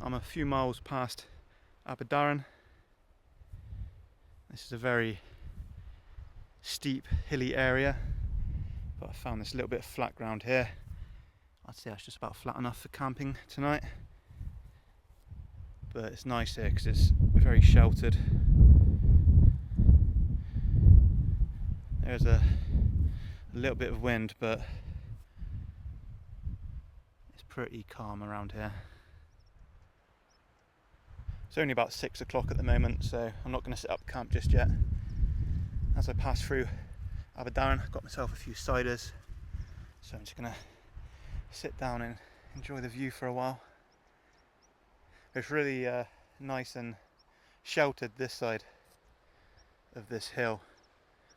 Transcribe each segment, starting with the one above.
I'm a few miles past Aberdaron. This is a very steep, hilly area, but I found this little bit of flat ground here. I'd say that's just about flat enough for camping tonight. But it's nice here because it's very sheltered. There's a little bit of wind, but it's pretty calm around here. It's only about 6 o'clock at the moment, so I'm not going to set up camp just yet. As I pass through Aberdaron, I've got myself a few ciders, so I'm just going to sit down and enjoy the view for a while. It's really nice and sheltered this side of this hill.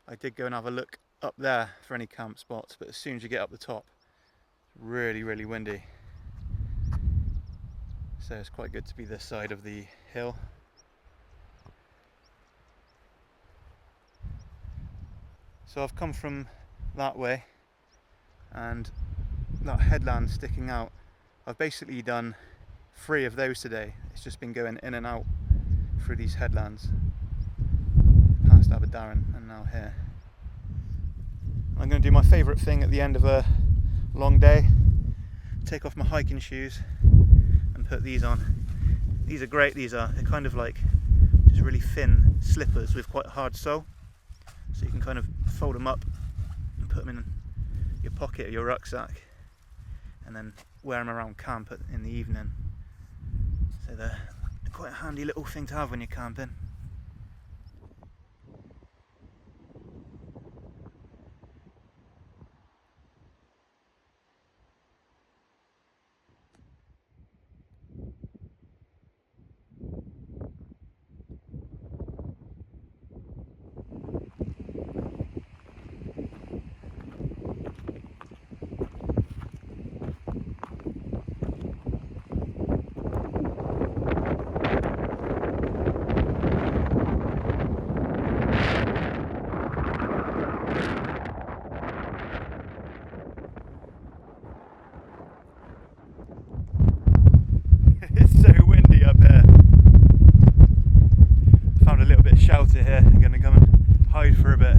I did go and have a look up there for any camp spots, but as soon as you get up the top, it's really, really windy. So it's quite good to be this side of the hill. So I've come from that way, and that headland sticking out, I've basically done 3 of those today. It's just been going in and out through these headlands, past Aberdaron and now here. I'm going to do my favourite thing at the end of a long day, take off my hiking shoes and put these on. These are great. They're kind of like just really thin slippers with quite a hard sole, so you can kind of fold them up and put them in your pocket of your rucksack and then wear them around camp in the evening. So they're quite a handy little thing to have when you're camping. Shelter here. I'm going to come and hide for a bit.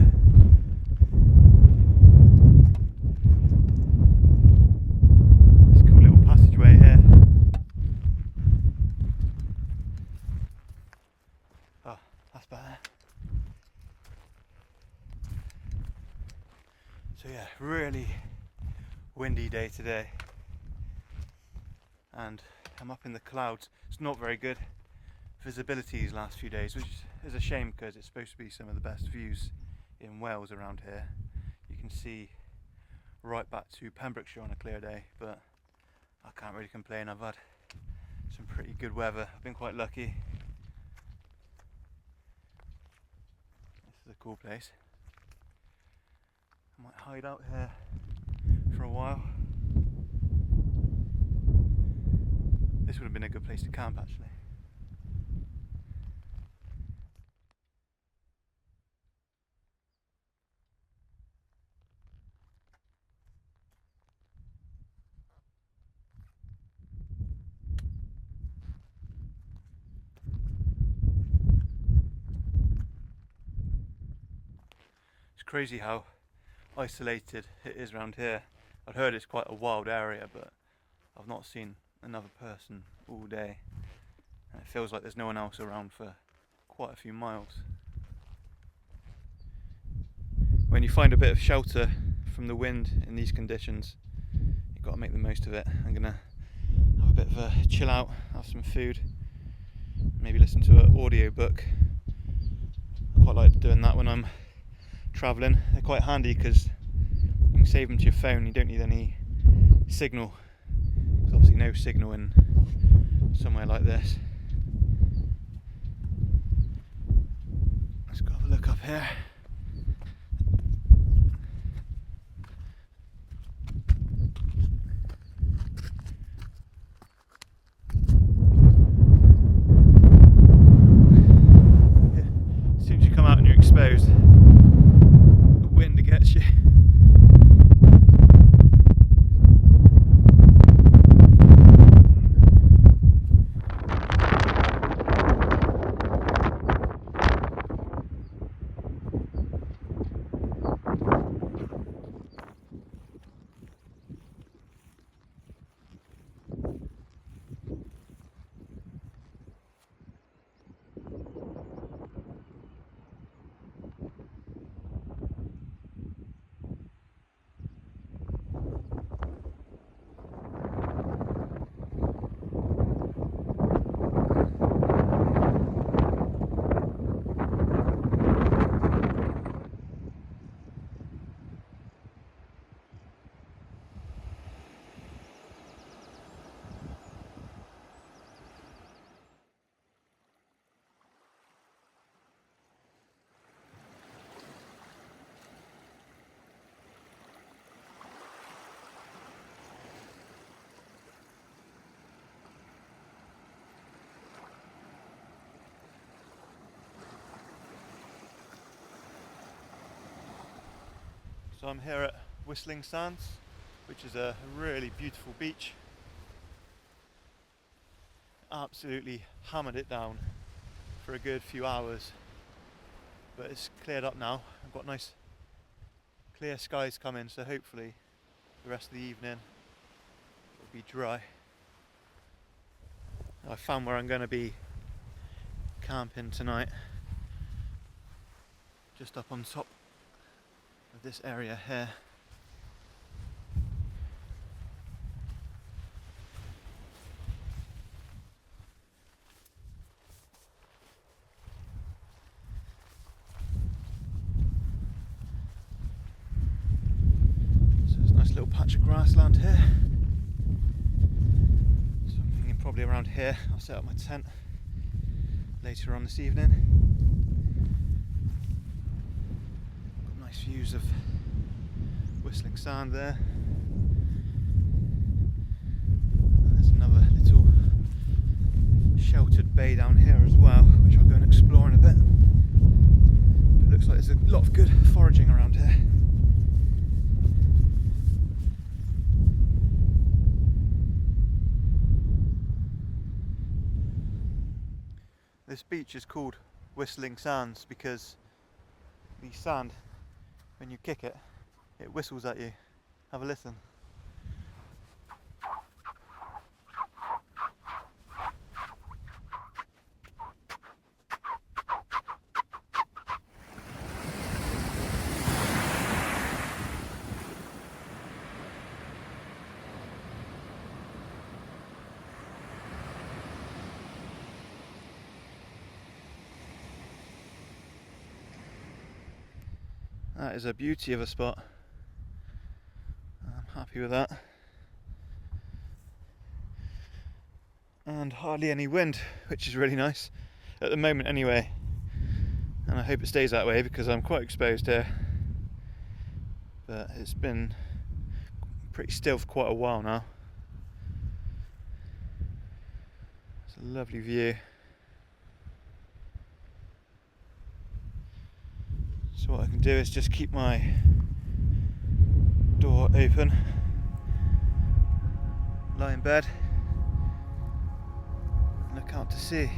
This cool little passageway here. Oh, that's better. So yeah, really windy day today, and I'm up in the clouds. It's not very good visibility these last few days, which is a shame because it's supposed to be some of the best views in Wales around here. You can see right back to Pembrokeshire on a clear day, but I can't really complain. I've had some pretty good weather. I've been quite lucky. This is a cool place. I might hide out here for a while. This would have been a good place to camp actually. Crazy how isolated it is around here. I'd heard it's quite a wild area, but I've not seen another person all day, and it feels like there's no one else around for quite a few miles. When you find a bit of shelter from the wind in these conditions, you've got to make the most of it. I'm gonna have a bit of a chill out, have some food, maybe listen to an audio book. I quite like doing that when I'm travelling. They're quite handy because you can save them to your phone. You don't need any signal. There's obviously no signal in somewhere like this. Let's go have a look up here. As soon as you come out and you're exposed, the wind gets you. So I'm here at Whistling Sands, which is a really beautiful beach. Absolutely hammered it down for a good few hours, but it's cleared up now. I've got nice clear skies coming, so hopefully the rest of the evening will be dry. I found where I'm going to be camping tonight, just up on top of this area here. So there's a nice little patch of grassland here. So I'm thinking probably around here I'll set up my tent later on this evening. Got nice views of Whistling Sand there. And there's another little sheltered bay down here as well, which I'll go and explore in a bit. But it looks like there's a lot of good foraging around here. This beach is called Whistling Sands because the sand, when you kick it, it whistles at you. Have a listen. That is a beauty of a spot. I'm happy with that. And hardly any wind, which is really nice. At the moment anyway. And I hope it stays that way because I'm quite exposed here. But it's been pretty still for quite a while now. It's a lovely view. So what I can do is just keep my door open, lie in bed, and look out to sea.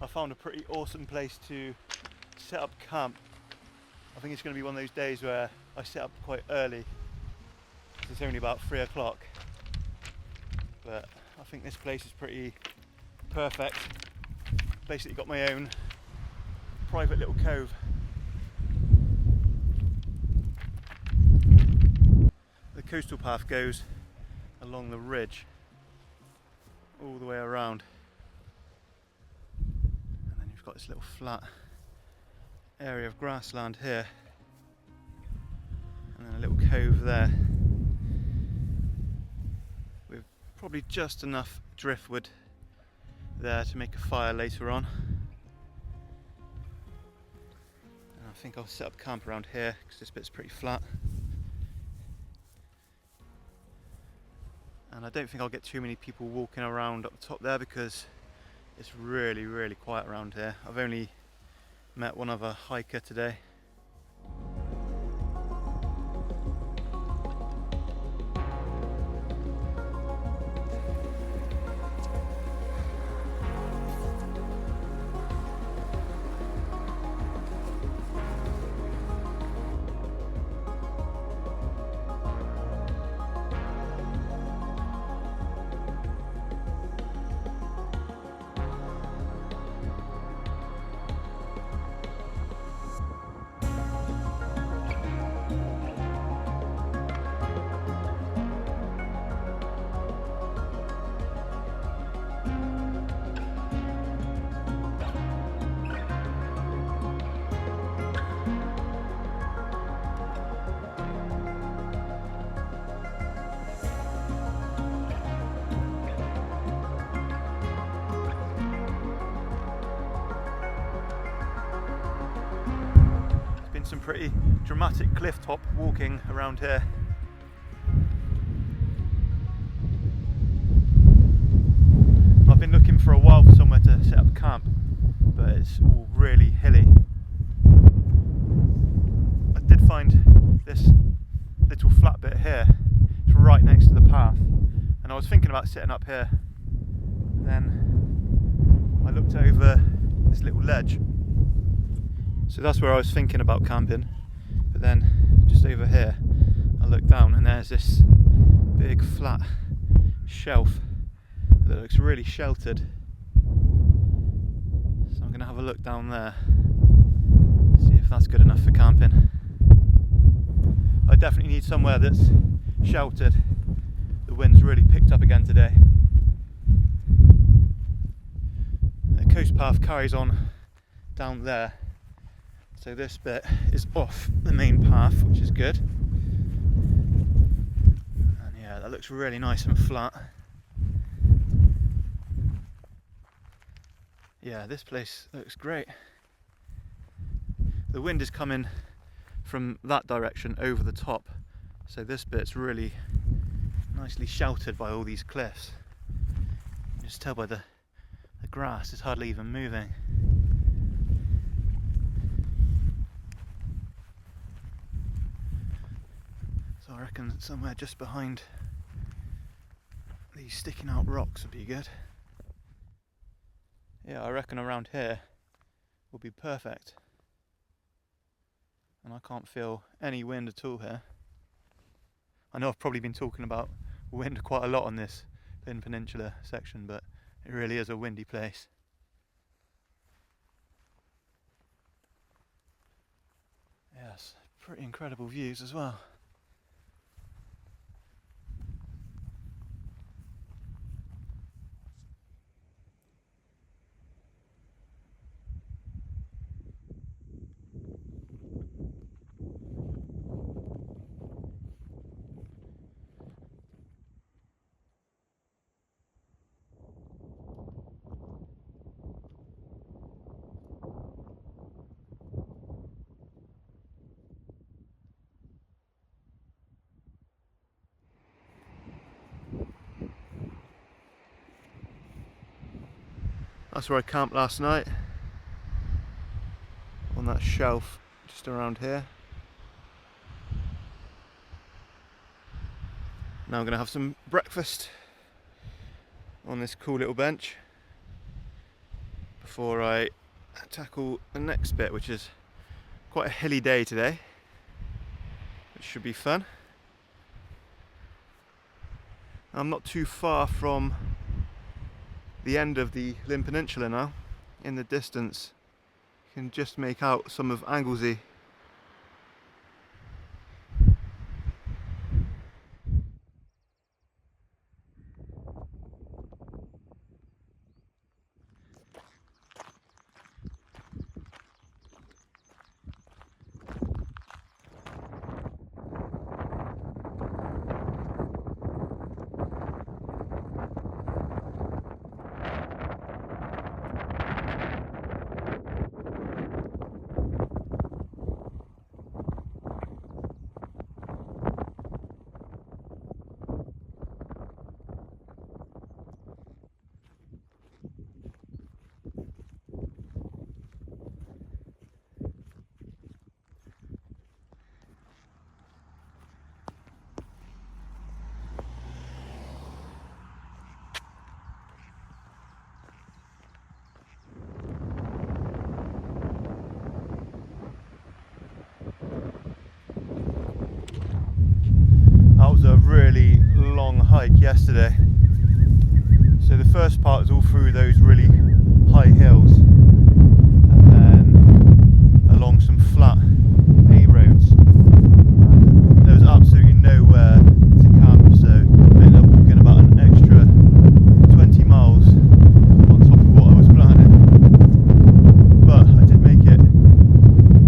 I found a pretty awesome place to set up camp. I think it's going to be one of those days where I set up quite early. It's only about 3 o'clock, but I think this place is pretty perfect. Basically got my own private little cove. The coastal path goes along the ridge all the way around, and then you've got this little flat area of grassland here, and then a little cove there with probably just enough driftwood there to make a fire later on. And I think I'll set up camp around here because this bit's pretty flat. And I don't think I'll get too many people walking around up the top there because it's really, really quiet around here. I've only met one other hiker today. Some pretty dramatic cliff top walking around here. I've been looking for a while for somewhere to set up camp, but it's all really hilly. I did find this little flat bit here. It's right next to the path, and I was thinking about sitting up here. Then I looked over this little ledge. So that's where I was thinking about camping, but then just over here I look down and there's this big flat shelf that looks really sheltered. So I'm going to have a look down there, see if that's good enough for camping. I definitely need somewhere that's sheltered. The wind's really picked up again today. The coast path carries on down there. So this bit is off the main path, which is good. And yeah, that looks really nice and flat. Yeah, this place looks great. The wind is coming from that direction over the top, so this bit's really nicely sheltered by all these cliffs. You can just tell by the grass, it's hardly even moving. So I reckon somewhere just behind these sticking out rocks would be good. Yeah, I reckon around here will be perfect. And I can't feel any wind at all here. I know I've probably been talking about wind quite a lot on this Llŷn Peninsula section, but it really is a windy place. Yes, pretty incredible views as well. That's where I camped last night, on that shelf just around here. Now I'm going to have some breakfast on this cool little bench before I tackle the next bit, which is quite a hilly day today, which should be fun. I'm not too far from the end of the Llŷn Peninsula now. In the distance, you can just make out some of Anglesey. That was a really long hike yesterday. So the first part was all through those really high hills and then along some flat A roads. There was absolutely nowhere to camp, so I ended up walking about an extra 20 miles on top of what I was planning. But I did make it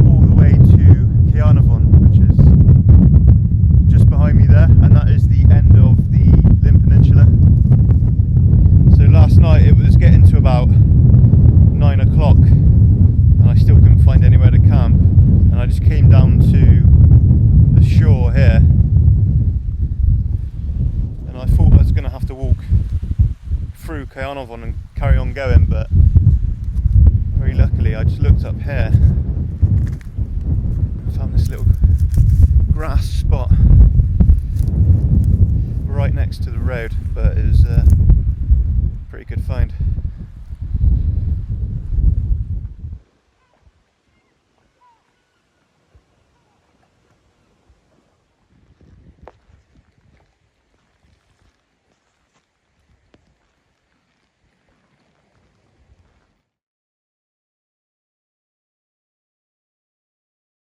all the way to Caernarfon, which is just behind me there, and that is the end of the Llŷn Peninsula. So last night it was getting to about 9 o'clock and I still couldn't find anywhere to camp, and I just came down to the shore here, and I thought I was going to have to walk through Caernarfon and carry on going, but very luckily I just looked up here, found this little grass spot right next to the road, but it was a pretty good find.